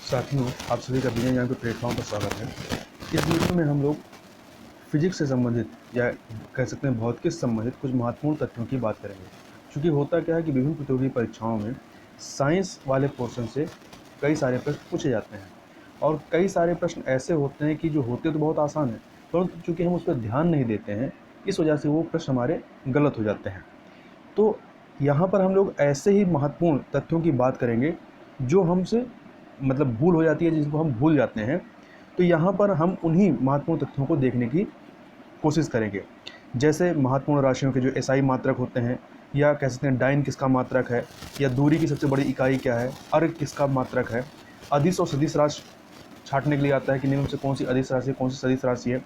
साथियों, आप सभी का विजय ज्ञान के प्लेटफॉर्म पर स्वागत है। इस वीडियो में हम लोग फिजिक्स से संबंधित या कह सकते हैं भौतिकी से संबंधित कुछ महत्वपूर्ण तथ्यों की बात करेंगे। क्योंकि होता क्या है कि विभिन्न प्रतियोगी परीक्षाओं में साइंस वाले पोर्शन से कई सारे प्रश्न पूछे जाते हैं और कई सारे प्रश्न ऐसे होते हैं कि जो होते तो बहुत आसान है, परंतु चूँकि हम उस पर ध्यान नहीं देते हैं, इस वजह से वो प्रश्न हमारे गलत हो जाते हैं। तो यहाँ पर हम लोग ऐसे ही महत्वपूर्ण तथ्यों की बात करेंगे जो हमसे भूल हो जाती है, जिसको हम भूल जाते हैं। तो यहाँ पर हम उन्हीं महत्वपूर्ण तथ्यों को देखने की कोशिश करेंगे। जैसे महत्वपूर्ण राशियों के जो एसआई मात्रक होते हैं, या कह सकते हैं डाइन किसका मात्रक है, या दूरी की सबसे बड़ी इकाई क्या है, अर्घ किसका मात्रक है, अदिश और सदिश राशि छांटने के लिए आता है कि निम्न से कौन सी अदिश राशि है, कौन सी सदिश राशि है,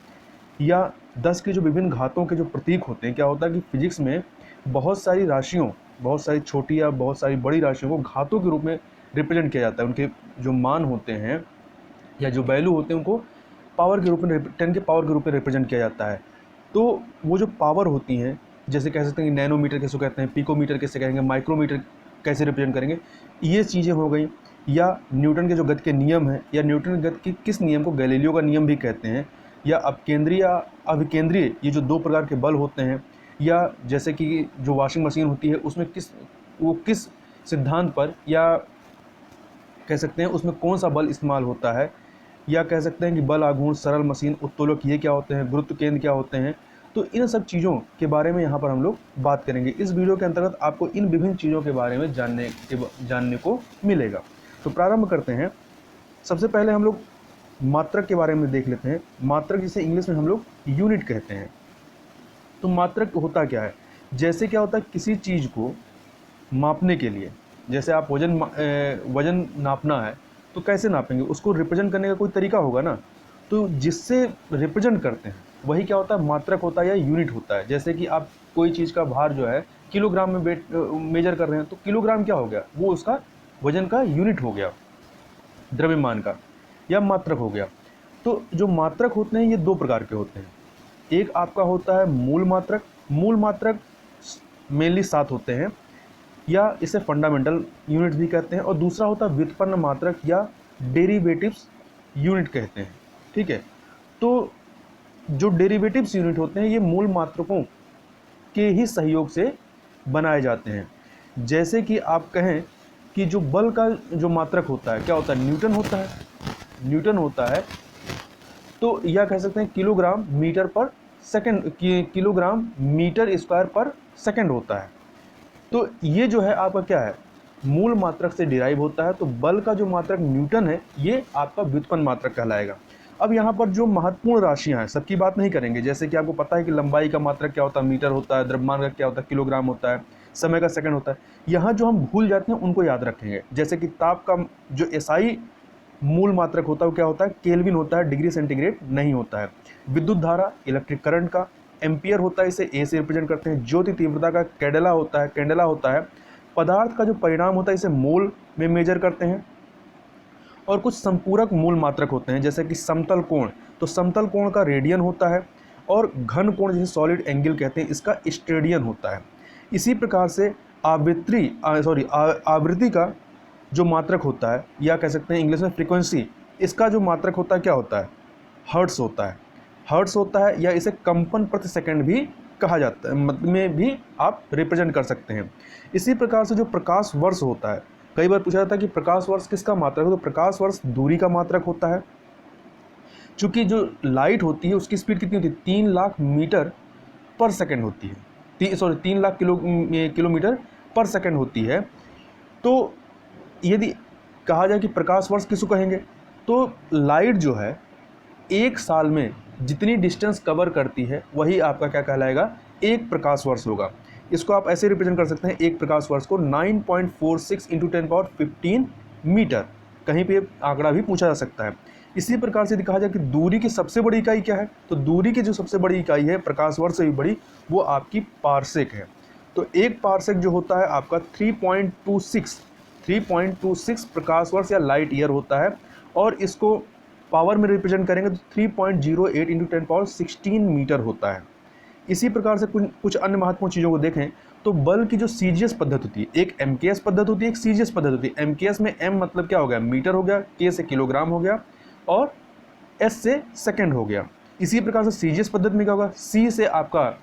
या 10 की जो विभिन्न घातों के जो प्रतीक होते हैं। क्या होता है कि फिजिक्स में बहुत सारी राशियों, बहुत सारी छोटी या बहुत सारी बड़ी राशियों को घातों के रूप में रिप्रेजेंट किया जाता है। उनके जो मान होते हैं या जो वैल्यू होते हैं उनको पावर के रूप में 10 के पावर के रूप में रिप्रेजेंट किया जाता है। तो वो जो पावर होती हैं, जैसे कह सकते हैं कि नैनोमीटर कैसे कहते हैं, पिकोमीटर कैसे कहेंगे, माइक्रोमीटर कैसे रिप्रेजेंट करेंगे, ये चीज़ें हो गई। या न्यूटन के जो गति के नियम हैं, या न्यूटन के गति के किस नियम को गैलीलियो का नियम भी कहते हैं, या अपकेंद्रीय या अभिकेंद्रीय, ये जो 2 प्रकार के बल होते हैं, या जैसे कि जो वॉशिंग मशीन होती है उसमें किस सिद्धांत पर, या कह सकते हैं उसमें कौन सा बल इस्तेमाल होता है, या कह सकते हैं कि बल आघूर्ण, सरल मशीन, उत्तोलक ये क्या होते हैं, गुरुत्व केंद्र क्या होते हैं। तो इन सब चीज़ों के बारे में यहाँ पर हम लोग बात करेंगे। इस वीडियो के अंतर्गत आपको इन विभिन्न चीज़ों के बारे में जानने को मिलेगा। तो प्रारंभ करते हैं। सबसे पहले हम लोग मात्रक के बारे में देख लेते हैं। मात्रक जिसे इंग्लिश में हम लोग यूनिट कहते हैं। तो मात्रक होता क्या है? जैसे क्या होता है, किसी चीज़ को मापने के लिए, जैसे आप वजन नापना है तो कैसे नापेंगे, उसको रिप्रेजेंट करने का कोई तरीका होगा ना। तो जिससे रिप्रेजेंट करते हैं वही क्या होता है, मात्रक होता है या यूनिट होता है। जैसे कि आप कोई चीज़ का भार जो है किलोग्राम में मेजर कर रहे हैं, तो किलोग्राम क्या हो गया, वो उसका वजन का यूनिट हो गया, द्रव्यमान का, या मात्रक हो गया। तो जो मात्रक होते हैं ये 2 प्रकार के होते हैं। एक आपका होता है मूल मात्रक। मूल मात्रक मेनली 7 होते हैं, या इसे फंडामेंटल यूनिट भी कहते हैं। और दूसरा होता है व्युत्पन्न मात्रक या डेरिवेटिव्स यूनिट कहते हैं। ठीक है। तो जो डेरिवेटिव्स यूनिट होते हैं ये मूल मात्रकों के ही सहयोग से बनाए जाते हैं। जैसे कि आप कहें कि जो बल का जो मात्रक होता है क्या होता है, न्यूटन होता है। न्यूटन होता है, तो यह कह सकते हैं किलोग्राम मीटर पर सेकंड, किलोग्राम मीटर स्क्वायर पर सेकंड होता है। तो ये जो है आपका क्या है, मूल मात्रक से डिराइव होता है। तो बल का जो मात्रक न्यूटन है ये आपका व्युत्पन्न मात्रक कहलाएगा। अब यहाँ पर जो महत्वपूर्ण राशियाँ हैं सबकी बात नहीं करेंगे। जैसे कि आपको पता है कि लंबाई का मात्रक क्या होता है, मीटर होता है, द्रव्यमान का क्या होता है, किलोग्राम होता है, समय का सेकंड होता है। यहाँ जो हम भूल जाते हैं उनको याद रखेंगे। जैसे कि ताप का जो एसआई मूल मात्रक होता है वो क्या होता है, केल्विन होता है, डिग्री सेंटीग्रेड नहीं होता है। विद्युत धारा, इलेक्ट्रिक करंट का एम्पियर होता है, इसे ए से रिप्रेजेंट करते हैं। ज्योति तीव्रता का कैंडेला होता है। पदार्थ का जो परिणाम होता है इसे मोल में मेजर करते हैं। और कुछ संपूरक मूल मात्रक होते हैं, जैसे कि समतल कोण, तो समतल कोण का रेडियन होता है। और घन कोण जिसे सॉलिड एंगल कहते हैं, इसका स्टेडियन होता है। इसी प्रकार से आवृत्ति का जो मात्रक होता है, या कह सकते हैं इंग्लिश में फ्रीक्वेंसी, इसका जो मात्रक होता है क्या होता है, हर्ट्स होता है। हर्ट्स होता है, या इसे कंपन प्रति सेकंड भी कहा जाता है, में भी आप रिप्रेजेंट कर सकते हैं। इसी प्रकार से जो प्रकाश वर्ष होता है, कई बार पूछा जाता है कि प्रकाश वर्ष किसका मात्रक है, तो प्रकाश वर्ष दूरी का मात्रक होता है। चूंकि जो लाइट होती है उसकी स्पीड कितनी होती है, 3 लाख मीटर पर सेकंड होती है, 3 लाख किलोमीटर पर सेकंड होती है। तो यदि कहा जाए कि प्रकाश वर्ष किसको कहेंगे, तो लाइट जो है 1 साल में जितनी डिस्टेंस कवर करती है वही आपका क्या कहलाएगा, 1 प्रकाश वर्ष होगा। इसको आप ऐसे रिप्रेजेंट कर सकते हैं, 1 प्रकाश वर्ष को 9.46 × 10⁻15 मीटर, कहीं पे आंकड़ा भी पूछा जा सकता है। इसी प्रकार से कहा जाए कि दूरी की सबसे बड़ी इकाई क्या है, तो दूरी की जो सबसे बड़ी इकाई है प्रकाश वर्ष से भी बड़ी, वो आपकी पारसेक है। तो 1 पारसेक जो होता है आपका 3.26 प्रकाश वर्ष या लाइट ईयर होता है। और इसको पावर में रिप्रेजेंट करेंगे तो 3.08 × 10⁻16 मीटर होता है। इसी प्रकार से कुछ अन्य महत्वपूर्ण चीज़ों को देखें तो बल की जो सीजीएस पद्धति होती है, एक एमकेएस पद्धति होती है, एक सीजीएस पद्धति होती है। एमकेएस में एम मतलब क्या हो गया, मीटर हो गया, के से किलोग्राम हो गया और एस से सेकंड हो गया। इसी प्रकार से सीजीएस पद्धति में क्या होगा, सी से आपका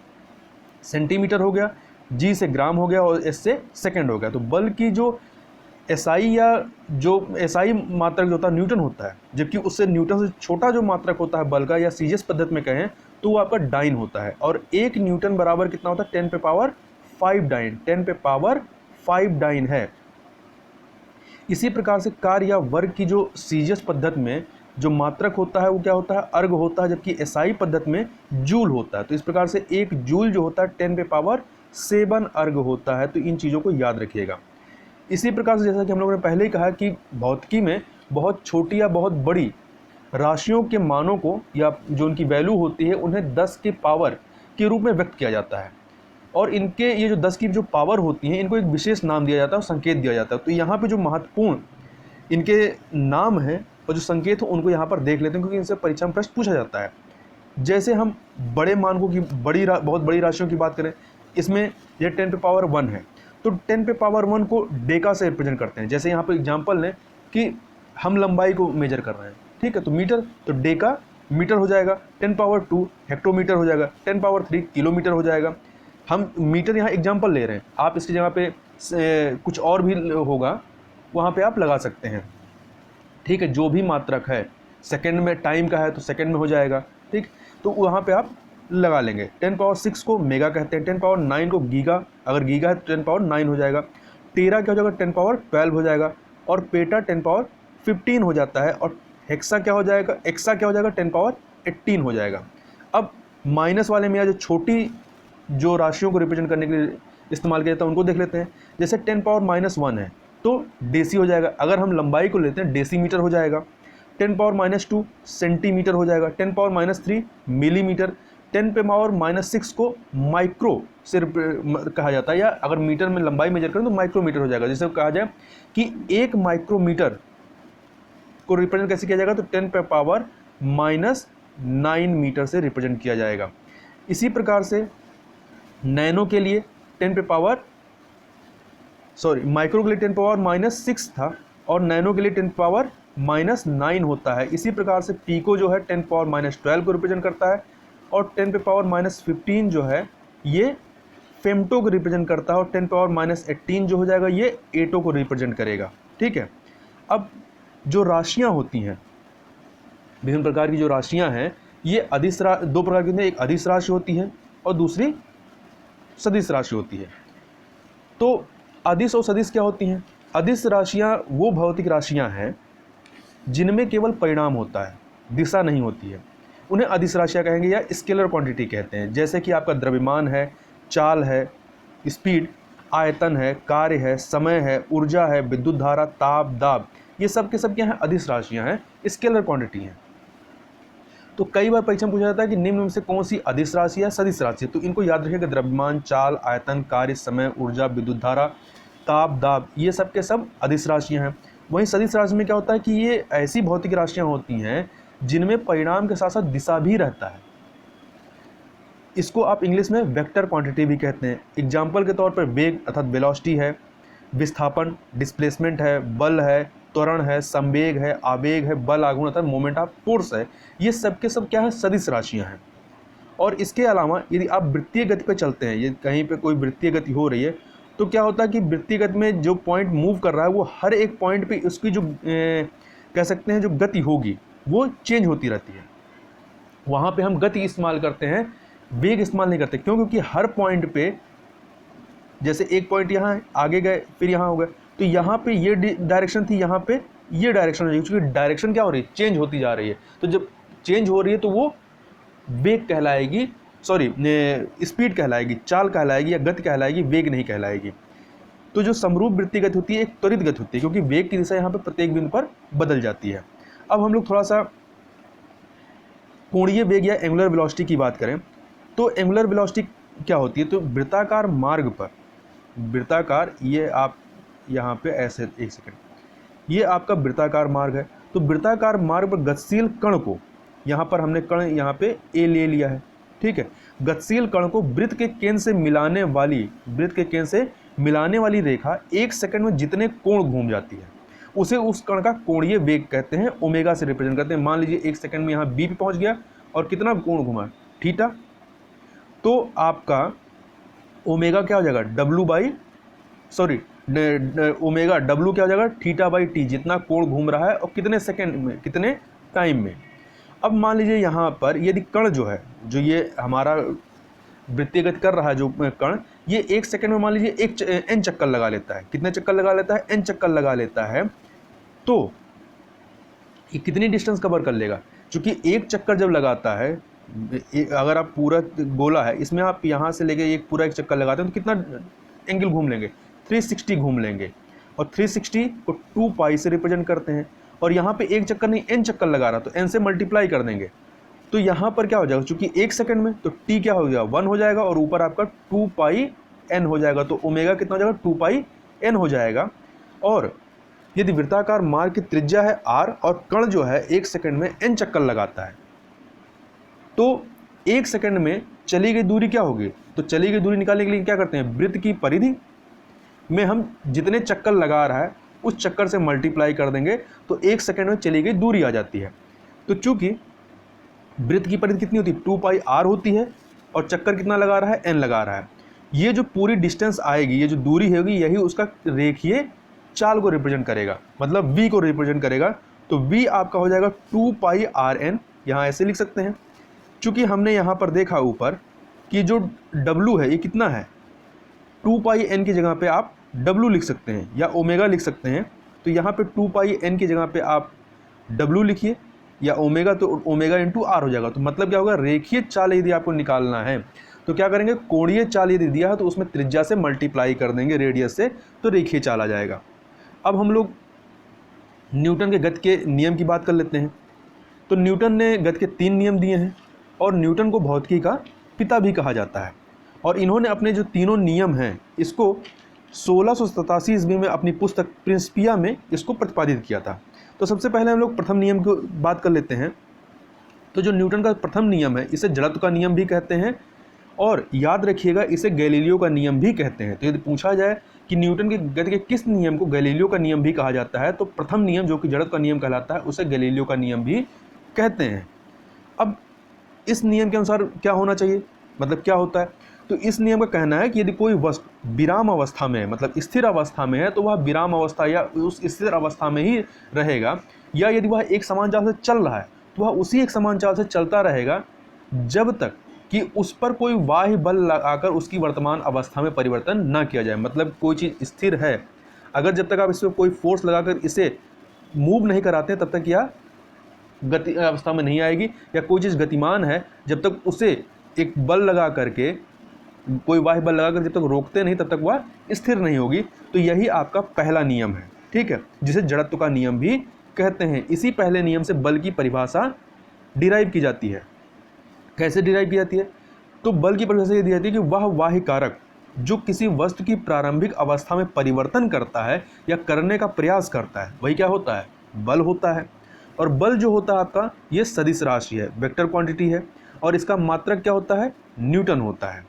सेंटीमीटर हो गया, जी से ग्राम हो गया और एस से सेकंड हो गया। तो बल की जो एसआई या जो एसआई मात्रक जो होता है न्यूटन होता है, जबकि उससे न्यूटन से छोटा जो मात्रक होता है बल का या सीजीएस पद्धति में कहें तो वो आपका डाइन होता है। और 1 न्यूटन बराबर कितना होता है, 10 पे पावर 5 डाइन, 10 पे पावर 5 डाइन है। इसी प्रकार से कार्य या वर्ग की जो सीजीएस पद्धति में जो मात्रक होता है वो क्या होता है, अर्ग होता है, जबकि एसआई पद्धति में जूल होता है। तो इस प्रकार से 1 जूल जो होता है 10 पे पावर 7 अर्ग होता है। तो इन चीज़ों को याद रखिएगा। इसी प्रकार से जैसा कि हम लोगों ने पहले ही कहा कि भौतिकी में बहुत छोटी या बहुत बड़ी राशियों के मानों को या जो उनकी वैल्यू होती है उन्हें 10 के पावर के रूप में व्यक्त किया जाता है। और इनके ये जो 10 की जो पावर होती है इनको एक विशेष नाम दिया जाता है और संकेत दिया जाता है। तो यहाँ पे जो महत्वपूर्ण इनके नाम हैं और जो संकेत हो उनको यहाँ पर देख लेते हैं, क्योंकि इनसे परीक्षा में प्रश्न पूछा जाता है। जैसे हम बड़े मानकों की बहुत बड़ी राशियों की बात करें, इसमें यह 10 पे पावर 1 है, तो 10 पे पावर 1 को डेका से रिप्रेजेंट करते हैं। जैसे यहाँ पर एग्जाम्पल लें कि हम लंबाई को मेजर कर रहे हैं, ठीक है, तो मीटर, तो डेका मीटर हो जाएगा, 10 पावर 2 हेक्टोमीटर हो जाएगा, 10 पावर 3 किलोमीटर हो जाएगा। हम मीटर यहाँ एग्जाम्पल ले रहे हैं, आप इसकी जगह पे कुछ और भी होगा वहाँ पे आप लगा सकते हैं, ठीक है। जो भी मात्रक है, सेकंड में टाइम का है तो सेकंड में हो जाएगा, ठीक, तो वहाँ पे आप लगा लेंगे। 10 पावर 6 को मेगा कहते हैं, 10 पावर 9 को गीगा, अगर गीगा है तो 10 पावर 9 हो जाएगा। टेरा क्या हो जाएगा, 10 पावर 12 हो जाएगा। और पेटा 10 पावर 15 हो जाता है। और हेक्सा क्या हो जाएगा, एक्सा क्या हो जाएगा, 10 पावर 18 हो जाएगा। अब माइनस वाले में या जो छोटी जो राशियों को रिप्रेजेंट करने के लिए इस्तेमाल किया जाता है उनको देख लेते हैं। जैसे 10 पावर -1 है तो डेसी हो जाएगा। अगर हम लंबाई को लेते हैं डेसीमीटर हो जाएगा। 10 पावर -2 सेंटीमीटर हो जाएगा। 10 पावर -3 मिलीमीटर। 10 पे पावर -6 को माइक्रो से कहा जाता है, या अगर मीटर में लंबाई मेजर करें तो माइक्रोमीटर हो जाएगा। जैसे कहा जाए कि 1 माइक्रोमीटर को रिप्रेजेंट कैसे किया जाएगा, तो 10 पे पावर -9 मीटर से रिप्रेजेंट किया जाएगा। इसी प्रकार से नैनो के लिए 10 पे पावर माइक्रो के लिए 10 पावर -6 था और नैनो के लिए 10 पावर -9 होता है। इसी प्रकार से पीको जो है 10 पावर -12 को रिप्रेजेंट करता है और 10 पे पावर -15 जो है ये फेमटो को रिप्रेजेंट करता है और 10 पावर -18 जो हो जाएगा ये एटो को रिप्रेजेंट करेगा, ठीक है। अब जो राशियां होती हैं, विभिन्न प्रकार की जो राशियां हैं, ये दो प्रकार की होती हैं, एक अदिश राशि होती है और दूसरी सदिश राशि होती है। तो अदिश और सदिश क्या होती हैं? अदिश राशियां वो भौतिक राशियां हैं जिनमें केवल परिणाम होता है, दिशा नहीं होती है, उन्हें अदिश राशियां कहेंगे या स्केलर क्वांटिटी कहते हैं। जैसे कि आपका द्रव्यमान है, चाल है, स्पीड, आयतन है, कार्य है, समय है, ऊर्जा है, विद्युत धारा, ताप, दाब, ये सब के सब क्या हैं, अदिश राशियां हैं, स्केलर क्वांटिटी हैं। तो कई बार परीक्षा में पूछा जाता है कि निम्न में से कौन सी अदिश राशि है, सदिश राशि है। तो इनको याद रखिएगा, द्रव्यमान, चाल, आयतन, कार्य, समय, ऊर्जा, विद्युत धारा, ताप, दाब, ये सब के सब अदिश राशियां हैं। वहीं सदिश राशि में क्या होता है कि ये ऐसी भौतिक राशियां होती हैं जिनमें परिणाम के साथ साथ दिशा भी रहता है। इसको आप इंग्लिश में वेक्टर क्वांटिटी भी कहते हैं। एग्जाम्पल के तौर पर वेग अर्थात वेलोसिटी है, विस्थापन डिस्प्लेसमेंट है, बल है, त्वरण है, संवेग है, आवेग है, बल आघूर्ण अर्थात मोमेंट ऑफ फोर्स है। ये सब के सब क्या है, सदिश राशियां हैं। और इसके अलावा यदि आप वृत्तीय गति पर चलते हैं, ये कहीं पे कोई वृत्तीय गति हो रही है, तो क्या होता है कि वृत्तीय गति में जो पॉइंट मूव कर रहा है वो हर एक पॉइंट पे उसकी जो कह सकते हैं जो गति होगी वो चेंज होती रहती है। वहाँ पे हम गति इस्तेमाल करते हैं, वेग इस्तेमाल नहीं करते। क्यों? क्योंकि हर पॉइंट पे, जैसे एक पॉइंट यहाँ है, आगे गए फिर यहाँ हो गए, तो यहाँ पे ये डायरेक्शन थी, यहाँ पे ये डायरेक्शन हो जाएगी, क्योंकि डायरेक्शन क्या हो रही है, चेंज होती जा रही है। तो जब चेंज हो रही है तो वो वेग कहलाएगी, स्पीड कहलाएगी, चाल कहलाएगी या गति कहलाएगी, वेग नहीं कहलाएगी। तो जो समरूप वृत्तीय गति होती है एक त्वरित गति होती है, क्योंकि वेग की दिशा यहाँ पे प्रत्येक बिंदु पर बदल जाती है। अब हम लोग थोड़ा सा कोणीय वेग या एंगुलर वेलोसिटी की बात करें, तो एंगुलर वेलोसिटी क्या होती है, तो वृत्ताकार मार्ग पर, वृत्ताकार, ये आप यहाँ पे ऐसे, एक सेकंड, ये आपका वृत्ताकार मार्ग है। तो वृत्ताकार मार्ग पर गतिशील कण को, यहाँ पर हमने कण यहाँ पे ए ले लिया है, ठीक है। गतिशील कण को वृत्त के केंद्र से मिलाने वाली रेखा 1 सेकंड में जितने कोण घूम जाती है उसे उस कण का कोणीय वेग कहते हैं, ओमेगा से रिप्रेजेंट करते हैं। मान लीजिए 1 सेकंड में यहाँ बी पे पहुंच गया और कितना कोण घुमा, थीटा, तो आपका ओमेगा क्या हो जाएगा, ओमेगा डब्लू क्या हो जाएगा, थीटा बाई टी, जितना कोण घूम रहा है और कितने सेकंड में, कितने टाइम में। अब मान लीजिए यहाँ पर यदि कण जो है, जो ये हमारा वृत्तीय गति कर रहा है जो कण, ये 1 सेकंड में मान लीजिए एन चक्कर लगा लेता है। कितने चक्कर लगा लेता है, एन चक्कर लगा लेता है। तो ये कितनी डिस्टेंस कवर कर लेगा, क्योंकि एक चक्कर जब लगाता है, अगर आप पूरा गोला है इसमें आप यहाँ से लेके एक चक्कर लगाते हैं तो कितना एंगल घूम लेंगे, 360 घूम लेंगे। और 360 को 2 पाई से रिप्रेजेंट करते हैं, और यहाँ पे एक चक्कर नहीं एन चक्कर लगा रहा तो एन से मल्टीप्लाई कर देंगे। तो यहाँ पर क्या हो जाएगा, चूंकि 1 सेकंड में, तो टी क्या हो जाएगा, 1 हो जाएगा, और ऊपर आपका 2 पाई एन हो जाएगा। तो ओमेगा कितना हो जाएगा, 2 पाई एन हो जाएगा। और यदि वृत्ताकार मार्ग की त्रिज्या है r और कण जो है 1 सेकंड में n चक्कर लगाता है, तो 1 सेकंड में चली गई दूरी क्या होगी, तो चली गई दूरी निकालने के लिए क्या करते हैं, वृत्त की परिधि में हम जितने चक्कर लगा रहा है उस चक्कर से मल्टीप्लाई कर देंगे, तो 1 सेकंड में चली गई दूरी आ जाती है। तो चूंकि वृत्त की परिधि कितनी होती है, 2 पाई r होती है, और चक्कर कितना लगा रहा है, n लगा रहा है। ये जो पूरी डिस्टेंस आएगी, ये जो दूरी होगी, यही उसका रेखीय चाल को रिप्रेजेंट करेगा, मतलब v को रिप्रेजेंट करेगा। तो v आपका हो जाएगा 2 पाई आर एन, यहाँ ऐसे लिख सकते हैं। चूंकि हमने यहाँ पर देखा ऊपर कि जो w है ये कितना है, 2 पाई एन की जगह पे आप w लिख सकते हैं या ओमेगा लिख सकते हैं। तो यहाँ पे 2 पाई एन की जगह पे आप w लिखिए या ओमेगा, तो ओमेगा इंटू आर हो जाएगा। तो मतलब क्या होगा, रेखीय चाल यदि आपको निकालना है तो क्या करेंगे, कोणीय चाल यदि दिया है तो उसमें त्रिज्या से मल्टीप्लाई कर देंगे, रेडियस से, तो रेखीय चाल आ जाएगा। अब हम लोग न्यूटन के गति के नियम की बात कर लेते हैं। तो न्यूटन ने गति के 3 नियम दिए हैं, और न्यूटन को भौतिकी का पिता भी कहा जाता है। और इन्होंने अपने जो तीनों नियम हैं इसको 1687 ईस्वी में अपनी पुस्तक प्रिंसिपिया में इसको प्रतिपादित किया था। तो सबसे पहले हम लोग प्रथम नियम की बात कर लेते हैं। तो जो न्यूटन का प्रथम नियम है इसे जड़त्व का नियम भी कहते हैं, और याद रखिएगा इसे गैलीलियो का नियम भी कहते हैं। तो यदि पूछा जाए कि न्यूटन की गति के किस नियम को गैलीलियो का नियम भी कहा जाता है, तो प्रथम नियम जो कि जड़त्व का नियम कहलाता है उसे गैलीलियो का नियम भी कहते हैं। अब इस नियम के अनुसार क्या होना चाहिए, मतलब क्या होता है, तो इस नियम का कहना है कि यदि कोई वस्तु विराम अवस्था में है, मतलब स्थिर अवस्था में है, तो वह विराम अवस्था या उस स्थिर अवस्था में ही रहेगा, या यदि वह एक समान चाल से चल रहा है तो वह उसी एक समान चाल से चलता रहेगा जब तक कि उस पर कोई बाह्य बल लगाकर उसकी वर्तमान अवस्था में परिवर्तन ना किया जाए। मतलब कोई चीज़ स्थिर है, अगर जब तक आप इस पर कोई फोर्स लगाकर इसे मूव नहीं कराते तब तक यह गति अवस्था में नहीं आएगी, या कोई चीज़ गतिमान है जब तक उसे एक बल लगा करके, कोई बाह्य बल लगाकर जब तक रोकते नहीं तब तक वह स्थिर नहीं होगी। तो यही आपका पहला नियम है, ठीक है, जिसे जड़त्व का नियम भी कहते हैं। इसी पहले नियम से बल की परिभाषा डिराइव की जाती है। कैसे डिराइव की जाती है, तो बल की परिभाषा ये दी जाती है कि वह बाह्य कारक जो किसी वस्तु की प्रारंभिक अवस्था में परिवर्तन करता है या करने का प्रयास करता है, वही क्या होता है, बल होता है। और बल जो होता है आपका, ये सदिश राशि है, वेक्टर क्वांटिटी है, और इसका मात्रक क्या होता है, न्यूटन होता है।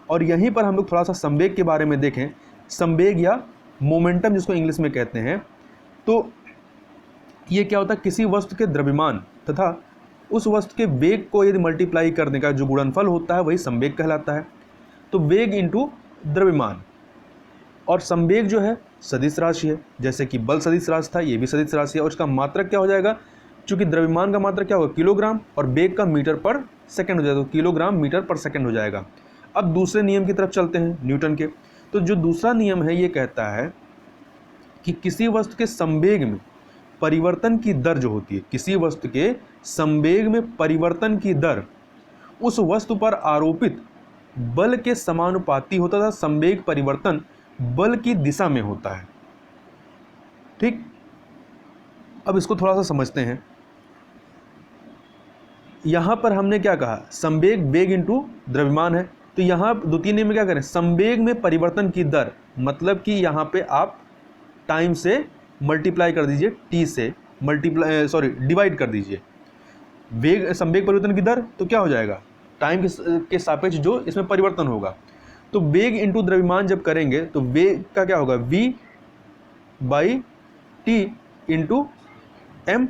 और यहीं पर हम लोग थोड़ा सा संवेग के बारे में देखें, संवेग या मोमेंटम जिसको इंग्लिश में कहते हैं, तो ये क्या होता है, किसी वस्तु के द्रव्यमान तथा उस वस्तु के वेग को यदि मल्टीप्लाई करने का जो गुणनफल होता है वही संवेग कहलाता है। तो वेग इंटू द्रव्यमान, और संवेग जो है सदिश राशि है, जैसे कि बल सदिश राशि था, ये भी सदिश राशि है। और इसका मात्रक क्या हो जाएगा, चूंकि द्रव्यमान का मात्रक क्या होगा, किलोग्राम, और वेग का मीटर पर सेकंड हो जाएगा, तो किलोग्राम मीटर पर सेकंड हो जाएगा। अब दूसरे नियम की तरफ चलते हैं न्यूटन के। तो जो दूसरा नियम है ये कहता है कि किसी वस्तु के संवेग में परिवर्तन की दर जो होती है, किसी वस्तु के संवेग में परिवर्तन की दर उस वस्तु पर आरोपित बल के समानुपाती होता था। संवेग परिवर्तन बल की दिशा में होता है, ठीक। अब इसको थोड़ा सा समझते हैं। यहां पर हमने क्या कहा, संवेग वेग इंटू द्रव्यमान है। तो यहां द्वितीय नियम में क्या करें, संवेग में परिवर्तन की दर, मतलब कि यहां पे आप टाइम से मल्टीप्लाई कर दीजिए, टी से डिवाइड कर दीजिए। वेग संवेग परिवर्तन की दर तो क्या हो जाएगा, टाइम के सापेक्ष जो इसमें परिवर्तन होगा। तो वेग इंटू द्रव्यमान जब करेंगे तो वेग का क्या होगा, v by T into M.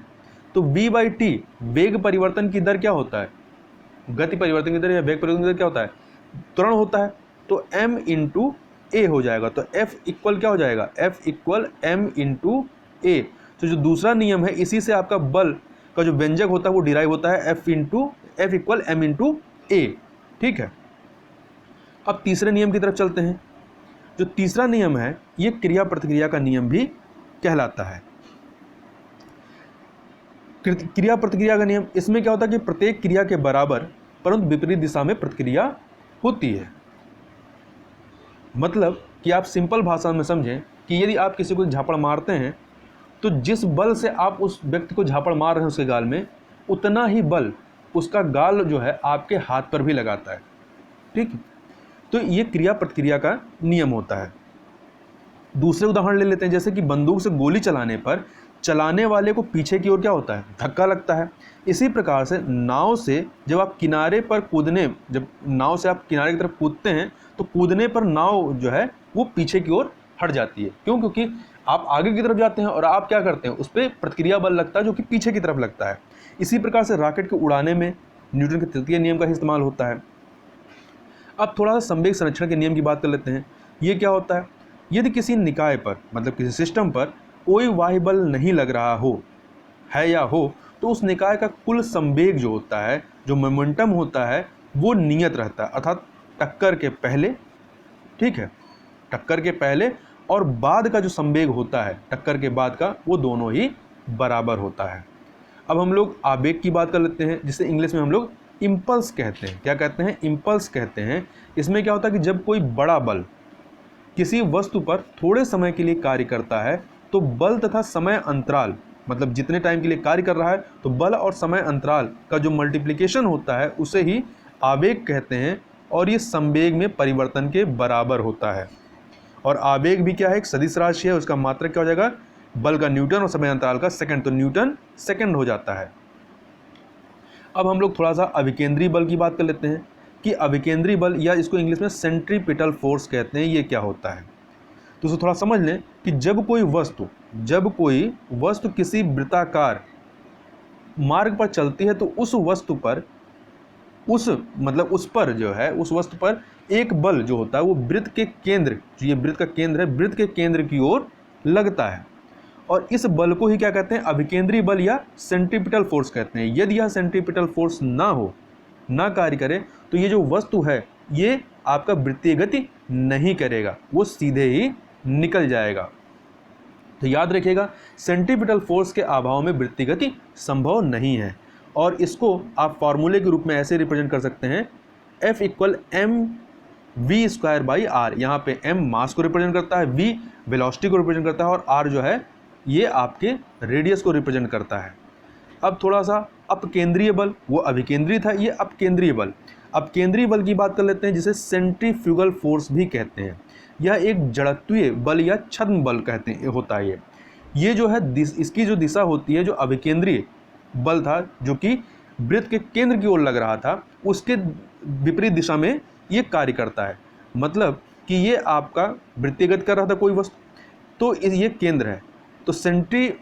तो v बाई टी वेग परिवर्तन की दर क्या होता है, गति परिवर्तन की दर या वेग परिवर्तन की दर क्या होता है, त्वरण होता है। तो m इंटू ए हो जाएगा। तो F इक्वल क्या हो जाएगा, F इक्वल m इंटू ए। तो जो दूसरा नियम है इसी से आपका बल का जो व्यंजक होता है वो डिराइव होता है, F इक्वल m इंटू ए। ठीक है, अब तीसरे नियम की तरफ चलते हैं। जो तीसरा नियम है ये क्रिया प्रतिक्रिया का नियम भी कहलाता है। क्रिया प्रतिक्रिया का नियम, इसमें क्या होता है कि प्रत्येक क्रिया के बराबर परंतु विपरीत दिशा में प्रतिक्रिया होती है। मतलब कि आप सिंपल भाषा में समझें कि यदि आप किसी को झापड़ मारते हैं तो जिस बल से आप उस व्यक्ति को झापड़ मार रहे हैं उसके गाल में, उतना ही बल उसका गाल जो है आपके हाथ पर भी लगाता है। ठीक है, तो ये क्रिया प्रतिक्रिया का नियम होता है। दूसरे उदाहरण ले लेते हैं, जैसे कि बंदूक से गोली चलाने पर चलाने वाले को पीछे की ओर क्या होता है, धक्का लगता है। इसी प्रकार से नाव से जब आप किनारे पर कूदने, जब नाव से आप किनारे की तरफ कूदते हैं तो कूदने पर नाव जो है वो पीछे की ओर हट जाती है। क्यों? क्योंकि आप आगे की तरफ जाते हैं और आप क्या करते हैं, उस पर प्रतिक्रिया बल लगता है जो कि पीछे की तरफ लगता है। इसी प्रकार से रॉकेट को उड़ाने में न्यूटन के तृतीय नियम का इस्तेमाल होता है। अब थोड़ा सा संवेग संरक्षण के नियम की बात कर लेते हैं। ये क्या होता है, यदि किसी निकाय पर मतलब किसी सिस्टम पर कोई बाह्य बल नहीं लग रहा हो है या हो, तो उस निकाय का कुल संवेग जो होता है, जो मोमेंटम होता है, वो नियत रहता है। अर्थात टक्कर के पहले, ठीक है, टक्कर के पहले और बाद का जो संवेग होता है टक्कर के बाद का, वो दोनों ही बराबर होता है। अब हम लोग आवेग की बात कर लेते हैं, जिसे इंग्लिश में हम लोग इम्पल्स कहते हैं। क्या कहते हैं? इम्पल्स कहते हैं। इसमें क्या होता है कि जब कोई बड़ा बल किसी वस्तु पर थोड़े समय के लिए कार्य करता है तो बल तथा समय अंतराल, मतलब जितने टाइम के लिए कार्य कर रहा है, तो बल और समय अंतराल का जो मल्टीप्लिकेशन होता है उसे ही आवेग कहते हैं। और ये संवेग में परिवर्तन के बराबर होता है। और आवेग भी क्या है, एक सदिश राशि है। उसका मात्रक क्या हो जाएगा, बल का न्यूटन और समय अंतराल का सेकंड, तो न्यूटन सेकंड हो जाता है। अब हम लोग थोड़ा सा अभिकेंद्रीय बल की बात कर लेते हैं कि अभिकेंद्रीय बल, या इसको इंग्लिश में सेंट्रीपिटल फोर्स कहते हैं, ये क्या होता है। तो उसे थोड़ा समझ लें कि जब कोई वस्तु किसी वृत्ताकार मार्ग पर चलती है तो उस वस्तु पर उस पर जो है, उस वस्तु पर एक बल जो होता है वो वृत्त के केंद्र, जो ये वृत्त का केंद्र है, वृत्त के केंद्र की ओर लगता है। और इस बल को ही क्या कहते हैं, अभिकेंद्रीय बल या सेंट्रीपिटल फोर्स कहते हैं। यदि यह सेंट्रीपिटल फोर्स ना कार्य करे तो ये जो वस्तु है ये आपका वृत्तीय गति नहीं करेगा, वो सीधे ही निकल जाएगा। तो याद रखिएगा, सेंट्रीपिटल फोर्स के अभाव में वृत्तीय गति संभव नहीं है। और इसको आप फॉर्मूले के रूप में ऐसे रिप्रेजेंट कर सकते हैं, F equal M V square by R. यहाँ पे m मास को रिप्रेजेंट करता है, v वेलोसिटी को रिप्रेजेंट करता है और r जो है ये आपके रेडियस को रिप्रेजेंट करता है। अब थोड़ा सा अपकेंद्रीय बल, वो अभिकेंद्रीय था, ये अपकेंद्रीय बल। अपकेंद्रीय बल की बात कर लेते हैं, जिसे सेंट्रीफ्यूगल फोर्स भी कहते हैं। यह एक जड़त्वीय बल या छद्म बल कहते हैं होता है। ये जो है इसकी जो दिशा होती है, जो अभिकेंद्रीय बल था जो कि वृत्त के केंद्र की ओर लग रहा था, उसके विपरीत दिशा में ये कार्य करता है। मतलब कि ये आपका वृत्तीय गति कर रहा था कोई वस्तु, तो ये केंद्र है। तो सेंट्रीपिटल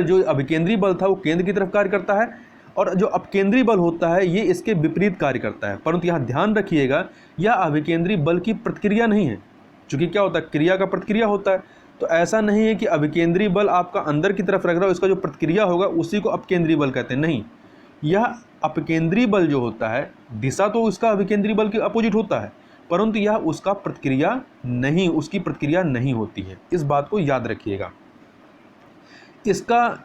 जो अभिकेंद्रीय बल था वो केंद्र की तरफ कार्य करता है, और जो अपकेंद्रीय बल होता है ये इसके विपरीत कार्य करता है। परंतु यहाँ ध्यान रखिएगा, यह अभिकेंद्रीय बल की प्रतिक्रिया नहीं है, क्योंकि क्या होता है, क्रिया का प्रतिक्रिया होता है। तो ऐसा नहीं है कि अभिकेंद्रीय बल आपका अंदर की तरफ रख रहा है, उसका जो प्रतिक्रिया होगा उसी को अपकेंद्रीय बल कहते हैं। नहीं, यह अपकेंद्रीय बल जो होता है, दिशा तो उसका अभिकेंद्रीय बल के अपोजिट होता है, परंतु यह उसकी प्रतिक्रिया नहीं होती है। इस बात को याद रखिएगा। इसका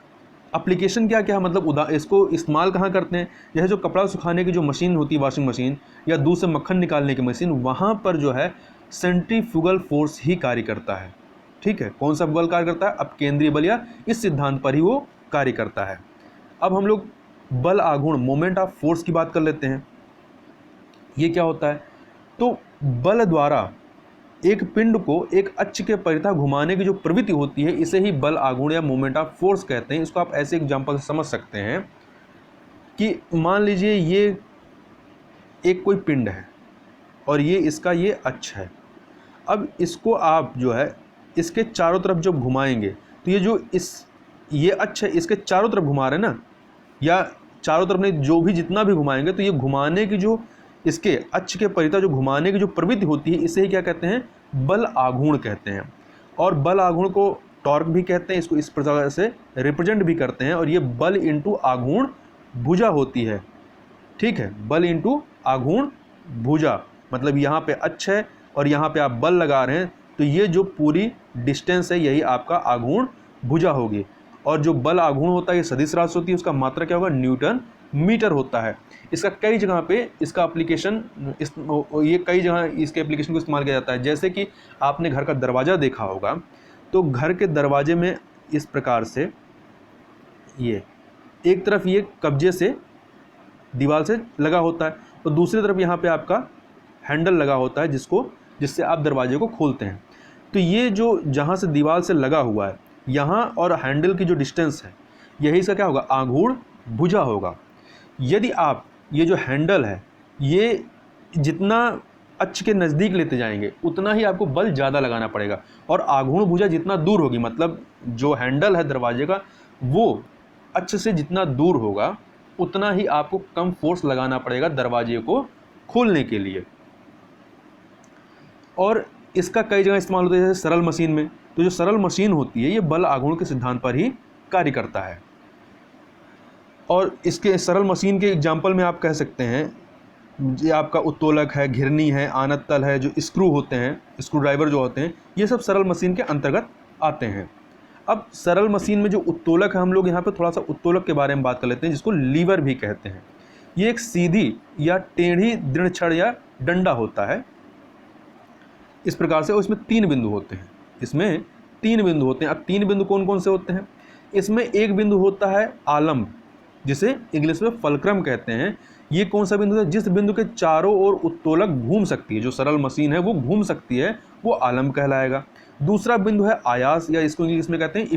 एप्लीकेशन क्या क्या है, मतलब इसको इस्तेमाल कहाँ करते हैं, यह जो कपड़ा सुखाने की जो मशीन होती है, वॉशिंग मशीन, या दूध से मक्खन निकालने की मशीन, वहाँ पर जो है सेंट्रीफ्यूगल फोर्स ही कार्य करता है। ठीक है, कौन सा बल कार्य करता है, अपकेंद्रीय बल, या इस सिद्धांत पर ही वो कार्य करता है। अब हम लोग बल आघूर्ण, मोमेंट ऑफ फोर्स की बात कर लेते हैं। ये क्या होता है, तो बल द्वारा एक पिंड को एक अक्ष के परितः घुमाने की जो प्रवृत्ति होती है, इसे ही बल आघूर्ण या मोमेंट ऑफ फोर्स कहते हैं। इसको आप ऐसे एग्जांपल से समझ सकते हैं कि मान लीजिए ये एक कोई पिंड है और ये इसका ये अक्ष है। अब इसको आप जो है इसके चारों तरफ जब घुमाएंगे तो ये जो ये अक्ष है इसके चारों तरफ घुमा रहे हैं ना, या चारों तरफ नहीं, जो भी जितना भी घुमाएंगे तो ये घुमाने की जो इसके अक्ष के परितः जो घुमाने की जो प्रवृत्ति होती है इसे ही क्या कहते हैं, बल आघूर्ण कहते हैं। और बल आघूर्ण को टॉर्क भी कहते हैं, इसको इस प्रकार से रिप्रेजेंट भी करते हैं। और ये बल इंटू आघूर्ण भुजा होती है, ठीक है, बल इंटू आघूर्ण भुजा, मतलब यहाँ पे अक्ष है और यहाँ पे आप बल लगा रहे हैं तो ये जो पूरी डिस्टेंस है यही आपका आघूर्ण भुजा होगी। और जो बल आघूर्ण होता है ये सदिश राशि होती है, उसका मात्रा क्या होगा, न्यूटन मीटर होता है। इसका कई जगह पे इसका एप्लीकेशन ये कई जगह इसके एप्लीकेशन को इस्तेमाल किया जाता है। जैसे कि आपने घर का दरवाज़ा देखा होगा तो घर के दरवाजे में इस प्रकार से ये एक तरफ ये कब्जे से दीवार से लगा होता है और दूसरी तरफ यहाँ पे आपका हैंडल लगा होता है जिससे आप दरवाजे को खोलते हैं। तो ये जो जहाँ से दीवार से लगा हुआ है यहाँ और हैंडल की जो डिस्टेंस है यही इसका क्या होगा, आघूर्ण भुजा होगा। यदि आप ये जो हैंडल है ये जितना अक्ष के नज़दीक लेते जाएंगे उतना ही आपको बल ज़्यादा लगाना पड़ेगा, और आघूर्ण भुजा जितना दूर होगी, मतलब जो हैंडल है दरवाजे का वो अक्ष से जितना दूर होगा उतना ही आपको कम फोर्स लगाना पड़ेगा दरवाजे को खोलने के लिए। और इसका कई जगह इस्तेमाल होता है, जैसे सरल मशीन में। तो जो सरल मशीन होती है ये बल आघूर्ण के सिद्धांत पर ही कार्य करता है। और इसके सरल मशीन के एग्जाम्पल में आप कह सकते हैं ये आपका उत्तोलक है, घिरनी है, आनत तल है, जो स्क्रू होते हैं, स्क्रू ड्राइवर जो होते हैं, ये सब सरल मशीन के अंतर्गत आते हैं। अब सरल मशीन में जो उत्तोलक है, हम लोग यहाँ पे थोड़ा सा उत्तोलक के बारे में बात कर लेते हैं, जिसको लीवर भी कहते हैं। ये एक सीधी या टेढ़ी दृढ़ छड़ या डंडा होता है इस प्रकार से, और इसमें 3 बिंदु होते हैं। इसमें 3 बिंदु होते हैं। अब 3 बिंदु कौन कौन से होते हैं? इसमें एक बिंदु होता है आलम्ब, जिसे इंग्लिश में फलक्रम कहते हैं। ये कौन सा बिंदु है? जिस बिंदु के चारों ओर उत्तोलक घूम सकती है, जो सरल मशीन है वो घूम सकती है, वो आलम्ब कहलाएगा। दूसरा बिंदु है आयास, या इसको इंग्लिश में कहते हैं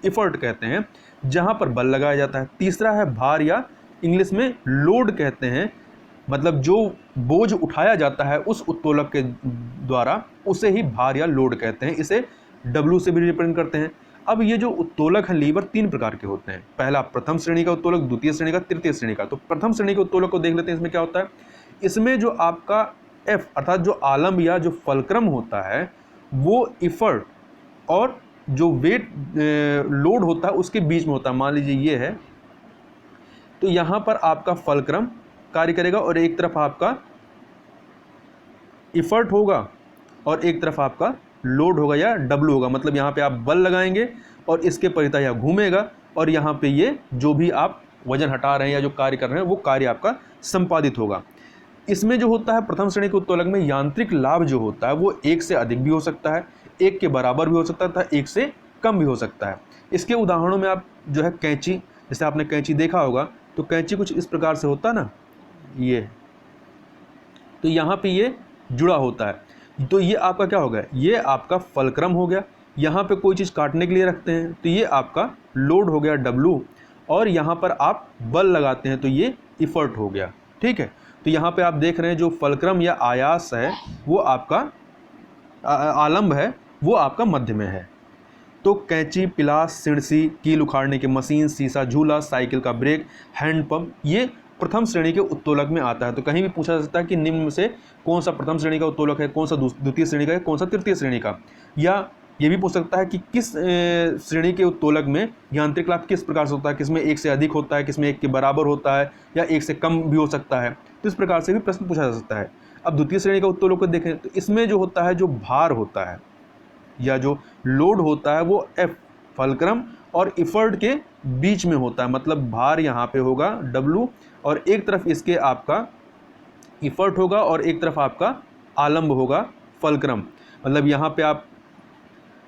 इफर्ट कहते हैं, जहाँ पर बल लगाया जाता है। तीसरा है भार, या इंग्लिश में लोड कहते हैं, मतलब जो बोझ उठाया जाता है उस उत्तोलक के द्वारा उसे ही भार या लोड कहते हैं। इसे W से भी रिप्रेजेंट करते हैं। अब ये जो उत्तोलक है लीवर 3 प्रकार के होते हैं। पहला प्रथम श्रेणी का उत्तोलक, द्वितीय श्रेणी का, तृतीय श्रेणी का। तो प्रथम श्रेणी के उत्तोलक को देख लेते हैं। इसमें क्या होता है? इसमें जो आपका F अर्थात जो आलम्ब या जो फलक्रम होता है वो इफर्ट और जो वेट लोड होता है उसके बीच में होता है। मान लीजिए ये है, तो यहाँ पर आपका फलक्रम कार्य करेगा और एक तरफ आपका इफर्ट होगा और एक तरफ आपका लोड होगा या W होगा। मतलब यहाँ पे आप बल लगाएंगे और इसके परितः यह घूमेगा और यहाँ पे ये जो भी आप वजन हटा रहे हैं या जो कार्य कर रहे हैं वो कार्य आपका संपादित होगा। इसमें जो होता है प्रथम श्रेणी के उत्तोलक में यांत्रिक लाभ जो होता है वो 1 से अधिक भी हो सकता है, 1 के बराबर भी हो सकता है तथा 1 से कम भी हो सकता है। इसके उदाहरणों में आप जो है कैंची, जैसे आपने कैंची देखा होगा तो कैंची कुछ इस प्रकार से होता है ना, ये, तो यहाँ पे ये जुड़ा होता है। तो ये आपका क्या हो गया? ये आपका फलक्रम हो गया। यहाँ पे कोई चीज़ काटने के लिए रखते हैं तो ये आपका लोड हो गया W, और यहाँ पर आप बल लगाते हैं तो ये इफर्ट हो गया। ठीक है, तो यहाँ पे आप देख रहे हैं जो फलक्रम या आयास है वो आपका आलम्ब है, वो आपका मध्य में है। तो कैंची, पिलास, सिरसी, कील उखाड़ने की मशीन, शीशा, झूला, साइकिल का ब्रेक, हैंडपंप, ये प्रथम श्रेणी के उत्तोलक में आता है। तो कहीं भी पूछा जा सकता है कि निम्न में से कौन सा प्रथम श्रेणी का उत्तोलक है, कौन सा द्वितीय श्रेणी का है, कौन सा तृतीय श्रेणी का। या ये भी पूछ सकता है कि किस श्रेणी के उत्तोलक में यांत्रिक लाभ किस प्रकार से होता है, किसमें 1 से अधिक होता है, किसमें 1 के बराबर होता है, या 1 से कम भी हो सकता है। तो इस प्रकार से भी प्रश्न पूछा जा सकता है। अब द्वितीय श्रेणी का उत्तोलक को देखें तो इसमें जो होता है, जो भार होता है या जो लोड होता है वो F फलक्रम और इफर्ट के बीच में होता है। मतलब भार यहाँ पे होगा W और एक तरफ इसके आपका इफर्ट होगा और एक तरफ आपका आलम्ब होगा फलक्रम। मतलब यहाँ पे आप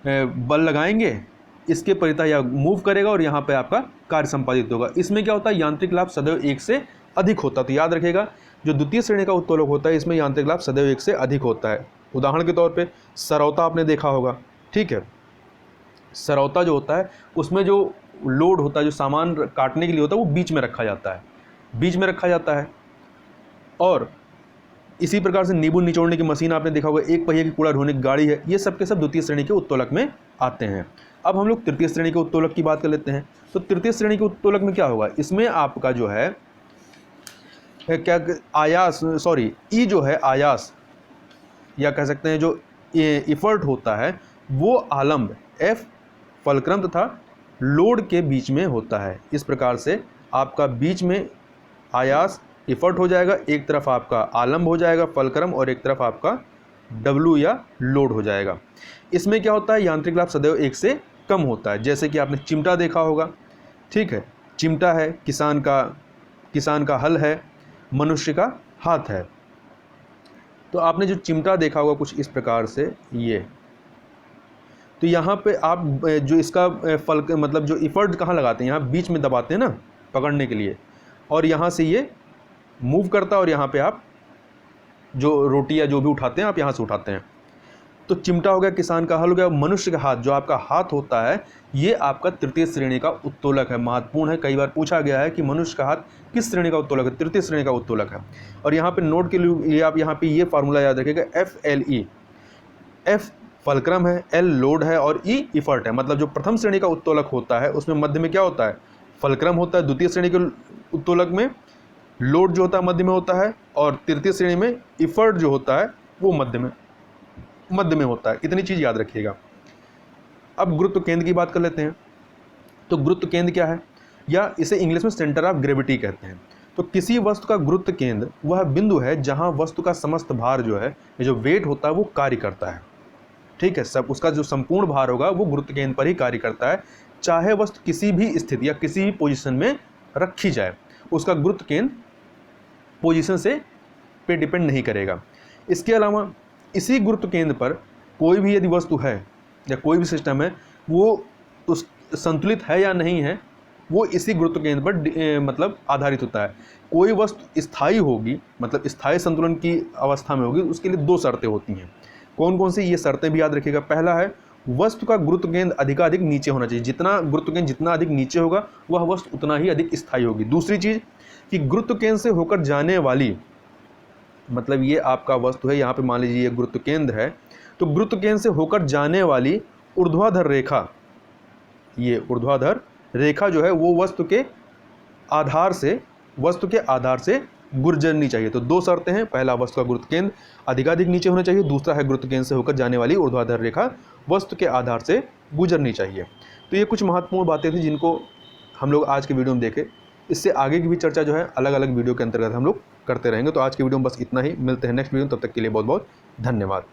बल लगाएंगे, इसके परितः यह मूव करेगा और यहाँ पे आपका कार्य संपादित होगा। इसमें क्या होता है? यांत्रिक लाभ सदैव 1 से अधिक होता है। तो याद रखिएगा, जो द्वितीय श्रेणी का उत्तोलक होता है इसमें यांत्रिक लाभ सदैव 1 से अधिक होता है। उदाहरण के तौर पे सरौता आपने देखा होगा। ठीक है, सरौता जो होता है उसमें जो लोड होता है, जो सामान काटने के लिए होता है, वो बीच में रखा जाता है, बीच में रखा जाता है। और इसी प्रकार से नींबू निचोड़ने की मशीन आपने देखा होगा, एक पहिए की कूड़ा ढोने की गाड़ी है, ये सब के सब द्वितीय श्रेणी के उत्तोलक में आते हैं। अब हम लोग तृतीय श्रेणी के उत्तोलक की बात कर लेते हैं। तो तृतीय श्रेणी के उत्तोलक में क्या होगा, इसमें आपका जो है क्या आयास, सॉरी ई जो है आयास या कह सकते हैं जो इफर्ट होता है वो आलम्ब एफ फलक्रम तथा लोड के बीच में होता है। इस प्रकार से आपका बीच में आयास इफर्ट हो जाएगा, एक तरफ आपका आलम्ब हो जाएगा फलक्रम और एक तरफ आपका डब्ल्यू या लोड हो जाएगा। इसमें क्या होता है, यांत्रिक लाभ सदैव एक से कम होता है। जैसे कि आपने चिमटा देखा होगा, ठीक है, चिमटा है, किसान का हल है, मनुष्य का हाथ है। तो आपने जो चिमटा देखा होगा कुछ इस प्रकार से, ये तो यहाँ पे आप जो इसका फल मतलब जो इफर्ट कहाँ लगाते हैं, यहाँ बीच में दबाते हैं ना पकड़ने के लिए, और यहाँ से ये मूव करता है और यहाँ पे आप जो रोटी या जो भी उठाते हैं आप यहाँ से उठाते हैं। तो चिमटा हो गया, किसान का हल हो गया, मनुष्य का हाथ, जो आपका हाथ होता है ये आपका तृतीय श्रेणी का उत्तोलक है। महत्वपूर्ण है, कई बार पूछा गया है कि मनुष्य का हाथ किस श्रेणी का उत्तोलक है, तृतीय श्रेणी का उत्तोलक है। और यहाँ पे नोट के लिए आप यहाँ पे ये फार्मूला याद रखिएगा, FLE, F फलक्रम है, L लोड है और E इफर्ट है। मतलब जो प्रथम श्रेणी का उत्तोलक होता है उसमें मध्य में क्या होता है, फलक्रम होता है, द्वितीय श्रेणी के उत्तोलक में लोड जो होता है मध्य में होता है, और तृतीय श्रेणी में इफर्ट जो होता है वो मध्य में होता है। इतनी चीज़ याद रखिएगा। अब गुरुत्व केंद्र की बात कर लेते हैं। तो गुरुत्व केंद्र क्या है, या इसे इंग्लिश में सेंटर ऑफ ग्रेविटी कहते हैं। तो किसी वस्तु का गुरुत्व केंद्र वह बिंदु है जहां वस्तु का समस्त भार जो है, ये जो वेट होता है वो कार्य करता है, ठीक है। सब उसका जो संपूर्ण भार होगा वो गुरुत्व केंद्र पर ही कार्य करता है। चाहे वस्तु किसी भी स्थिति या किसी भी पोजीशन में रखी जाए, उसका गुरुत्व केंद्र पोजीशन से पे डिपेंड नहीं करेगा। इसके अलावा इसी गुरुत्व केंद्र पर कोई भी यदि वस्तु है या कोई भी सिस्टम है, वो उस संतुलित है या नहीं है, वो इसी गुरुत्व केंद्र पर मतलब आधारित होता है। कोई वस्तु स्थायी होगी, मतलब स्थायी संतुलन की अवस्था में होगी, उसके लिए दो शर्तें होती हैं। कौन कौन सी, ये शर्तें भी याद रखिएगा। पहला है वस्तु का गुरुत्व केंद्र अधिकाधिक नीचे होना चाहिए। जितना गुरुत्व केंद्र जितना अधिक नीचे होगा वह वस्तु उतना ही अधिक स्थायी होगी। दूसरी चीज़ कि गुरुत्व केंद्र से होकर जाने वाली, मतलब ये आपका वस्तु है, यहाँ पे मान लीजिए ये गुरुत्व केंद्र है, तो गुरुत्व केंद्र से होकर जाने वाली ऊर्ध्वाधर रेखा, ये ऊर्ध्वाधर रेखा जो है वो वस्तु के आधार से गुजरनी चाहिए। तो दो शर्तें हैं, पहला वस्तु का गुरुत्व केंद्र अधिकाधिक नीचे होना चाहिए, दूसरा है गुरुत्व केंद्र से होकर जाने वाली ऊर्ध्वाधर रेखा वस्तु के आधार से गुजरनी चाहिए। तो ये कुछ महत्वपूर्ण बातें थी जिनको हम लोग आज के वीडियो में देखे। इससे आगे की भी चर्चा जो है अलग अलग वीडियो के अंतर्गत हम लोग करते रहेंगे। तो आज की वीडियो में बस इतना ही, मिलते हैं नेक्स्ट वीडियो, तब तक के लिए बहुत बहुत धन्यवाद।